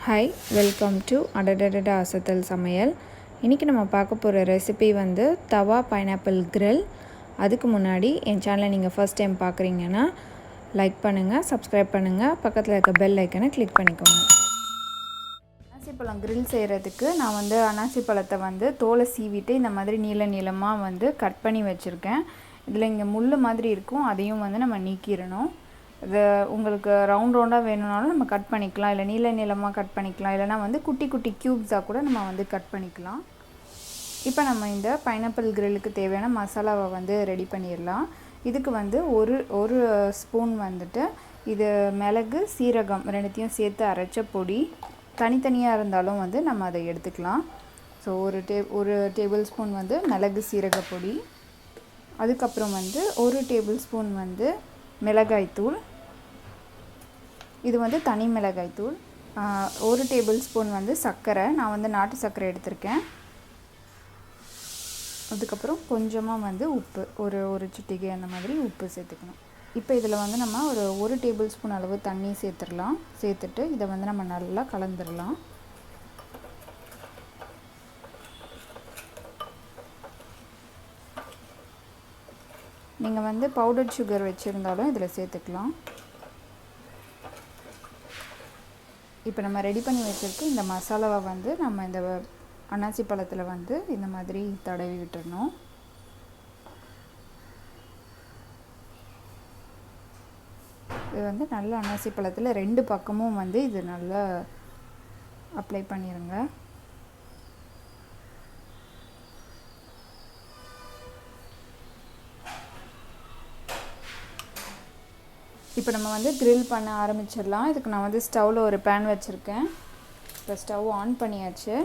Hi, welcome to அடடடா அசத்தல் சமையல். இன்றைக்கி நம்ம பார்க்க போகிற ரெசிபி வந்து தவா பைனாப்பிள் கிரில். அதுக்கு முன்னாடி என் சேனலை நீங்கள் ஃபர்ஸ்ட் டைம் பார்க்குறீங்கன்னா லைக் பண்ணுங்கள், சப்ஸ்கிரைப் பண்ணுங்கள், பக்கத்தில் இருக்க பெல் ஐக்கனை கிளிக் பண்ணிக்கோங்க. அனாசி பழம் கிரில் செய்கிறதுக்கு நான் வந்து அனாசி பழத்தை வந்து தோலை சீவிட்டு இந்த மாதிரி நீளமாக வந்து கட் பண்ணி வச்சுருக்கேன். இதில் இங்கே முள் மாதிரி இருக்கும், அதையும் வந்து நம்ம நீக்கிடணும். இது உங்களுக்கு ரவுண்டாக வேணும்னாலும் நம்ம கட் பண்ணிக்கலாம், இல்லை நீளமாக கட் பண்ணிக்கலாம், இல்லைனா வந்து குட்டி குட்டி க்யூப்ஸாக கூட நம்ம வந்து கட் பண்ணிக்கலாம். இப்போ நம்ம இந்த பைனாப்பிள் கிரில்லுக்கு தேவையான மசாலாவை வந்து ரெடி பண்ணிடலாம். இதுக்கு வந்து ஒரு ஸ்பூன் வந்துட்டு இது மிளகு சீரகம் ரெண்டுத்தையும் சேர்த்து அரைச்ச பொடி. தனித்தனியாக இருந்தாலும் வந்து நம்ம அதை எடுத்துக்கலாம். ஸோ ஒரு டேபிள் ஸ்பூன் வந்து மிளகு சீரக பொடி. அதுக்கப்புறம் வந்து ஒரு டேபிள் ஸ்பூன் வந்து மிளகாய்த்தூள். இது வந்து தனி மிளகாய்த்தூள். ஒரு டேபிள் ஸ்பூன் வந்து சர்க்கரை, நான் வந்து நாட்டு சர்க்கரை எடுத்திருக்கேன். அதுக்கப்புறம் கொஞ்சமாக வந்து உப்பு, ஒரு சிட்டிகை அந்த மாதிரி உப்பு சேர்த்துக்கணும். இப்போ இதில் வந்து நம்ம ஒரு டேபிள் ஸ்பூன் அளவு தண்ணி சேர்த்துடலாம். சேர்த்துட்டு இதை வந்து நம்ம நல்லா கலந்துடலாம். நீங்கள் வந்து பவுடர் சுகர் வச்சுருந்தாலும் இதில் சேர்த்துக்கலாம். இப்போ நம்ம ரெடி பண்ணி வச்சுருக்கு இந்த மசாலாவை வந்து நம்ம இந்த அன்னாசி பழத்தில் வந்து இந்த மாதிரி தடவி விட்டுறணும். இது வந்து நல்ல அன்னாசி பழத்தில் 2 பக்கமும் வந்து இது நல்லா அப்ளை பண்ணிடுங்க. இப்போ நம்ம வந்து கிரில் பண்ண ஆரம்பிச்சிடலாம். இதுக்கு நான் வந்து ஸ்டவ்வில் ஒரு பேன் வச்சுருக்கேன். இப்போ ஸ்டவ் ஆன் பண்ணியாச்சு.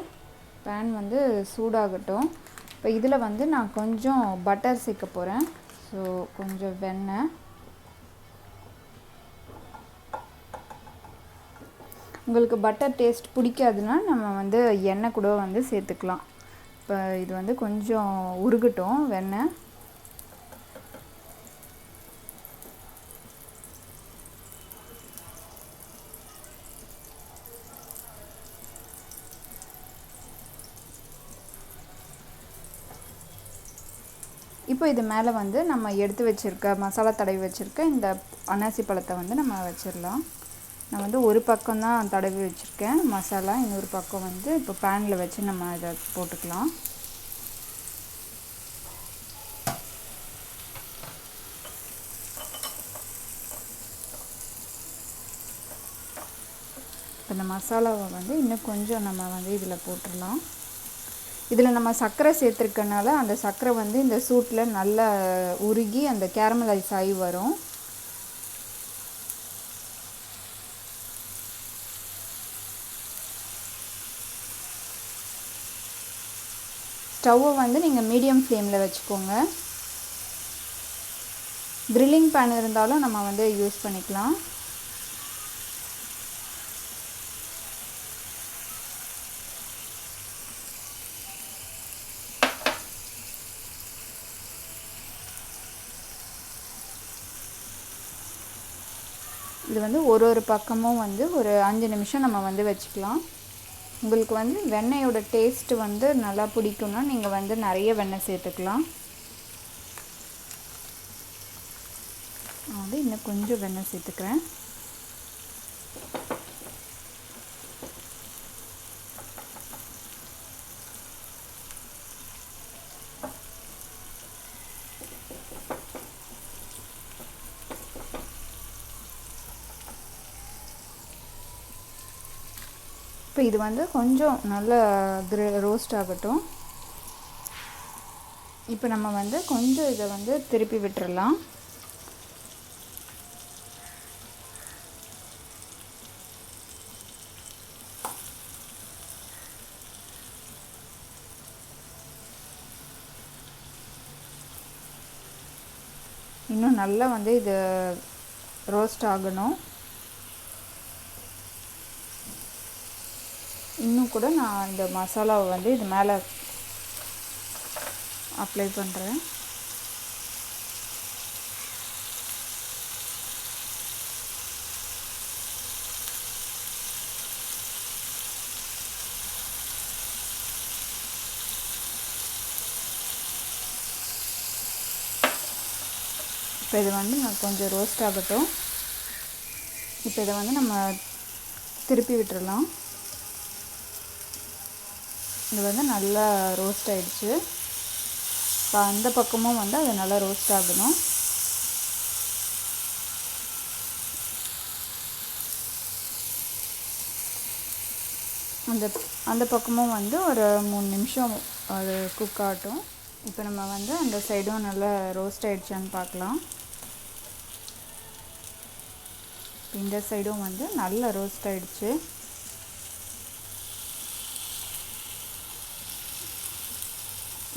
பேன் வந்து சூடாகட்டும். இப்போ இதில் வந்து நான் கொஞ்சம் பட்டர் சேர்க்க போகிறேன். ஸோ கொஞ்சம் வெண்ணெய். உங்களுக்கு பட்டர் டேஸ்ட் பிடிக்காதுன்னா நம்ம வந்து எண்ணெய் கூட வந்து சேர்த்துக்கலாம். இப்போ இது வந்து கொஞ்சம் உருகட்டும் வெண்ணெய். இப்போ இது மேலே வந்து நம்ம எடுத்து வச்சுருக்க மசாலா தடவி வச்சுருக்க இந்த அன்னாசி பழத்தை வந்து நம்ம வச்சிடலாம். நான் வந்து ஒரு பக்கம் தான் தடவி வச்சுருக்கேன் மசாலா, இன்னொரு பக்கம் வந்து இப்போ பேனில் வச்சு நம்ம இதை போட்டுக்கலாம். இப்போ இந்த மசாலாவை வந்து இன்னும் கொஞ்சம் நம்ம வந்து இதில் போட்டுடலாம். இதில் நம்ம சர்க்கரை சேர்த்துருக்கனால அந்த சர்க்கரை வந்து இந்த சூட்டில் நல்லா உருகி அந்த கேரமலைஸ் ஆகி வரும். ஸ்டவ்வை வந்து நீங்கள் மீடியம் ஃப்ளேமில் வச்சுக்கோங்க. கிரில்லிங் பேன் இருந்தாலும் நம்ம வந்து யூஸ் பண்ணிக்கலாம். இது வந்து ஒரு பக்கமும் வந்து ஒரு 5 நிமிஷம் நம்ம வந்து வச்சுக்கலாம். உங்களுக்கு வந்து வெண்ணெயோட டேஸ்ட்டு வந்து நல்லா பிடிக்கும்னா நீங்கள் வந்து நிறைய வெண்ணெய் சேர்த்துக்கலாம். நான் வந்து இன்னும் கொஞ்சம் வெண்ணெய் சேர்த்துக்கிறேன். இப்போ இது வந்து கொஞ்சம் நல்லா ரோஸ்ட் ஆகட்டும். இப்போ நம்ம வந்து கொஞ்சம் இதை வந்து திருப்பி விட்டுறலாம். இன்னும் நல்லா வந்து இது ரோஸ்ட் ஆகணும். இன்னும் கூட நான் இந்த மசாலாவை வந்து இது மேலே அப்ளை பண்ணுறேன். இப்போ இது வந்து கொஞ்சம் ரோஸ்ட் ஆகட்டும். இப்போ இதை வந்து நம்ம திருப்பி விட்டுறலாம். இது வந்து நல்லா ரோஸ்ட் ஆகிடுச்சு. இப்போ அந்த பக்கமும் வந்து அது நல்லா ரோஸ்ட் ஆகணும். அந்த பக்கமும் வந்து ஒரு 3 நிமிஷம் அது குக் ஆகட்டும். இப்போ நம்ம வந்து அந்த சைடும் நல்லா ரோஸ்ட் ஆகிடுச்சான்னு பார்க்கலாம். இந்த சைடும் வந்து நல்லா ரோஸ்ட் ஆகிடுச்சு.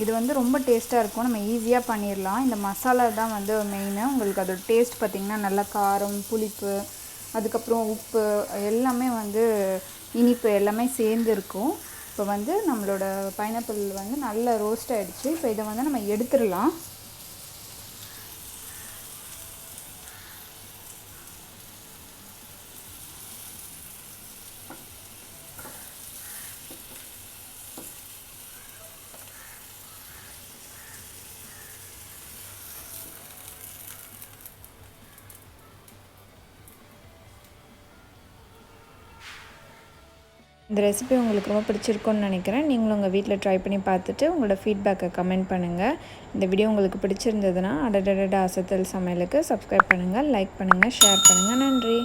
இது வந்து ரொம்ப டேஸ்ட்டாக இருக்கும். நம்ம ஈஸியாக பண்ணிடலாம். இந்த மசாலா தான் வந்து மெயினு. உங்களுக்கு அதோட டேஸ்ட் பார்த்திங்கன்னா நல்லா காரம், புளிப்பு, அதுக்கப்புறம் உப்பு எல்லாமே வந்து இனிப்பு எல்லாமே சேர்ந்துருக்கும். இப்போ வந்து நம்மளோட பைனாப்பிள் வந்து நல்லா ரோஸ்ட் ஆகிடுச்சு. இப்போ இதை வந்து நம்ம எடுத்துடலாம். இந்த ரெசிபி உங்களுக்கு ரொம்ப பிடிச்சிருக்குன்னு நினைக்கிறேன். நீங்களும் உங்கள் வீட்டில் ட்ரை பண்ணி பார்த்துட்டு உங்களோட ஃபீட்பேக்கை கமெண்ட் பண்ணுங்கள். இந்த வீடியோ உங்களுக்கு பிடிச்சிருந்ததுன்னா அடடடா அசத்தல் சமையலுக்கு சப்ஸ்கிரைப் பண்ணுங்கள், லைக் பண்ணுங்கள், ஷேர் பண்ணுங்கள். நன்றி.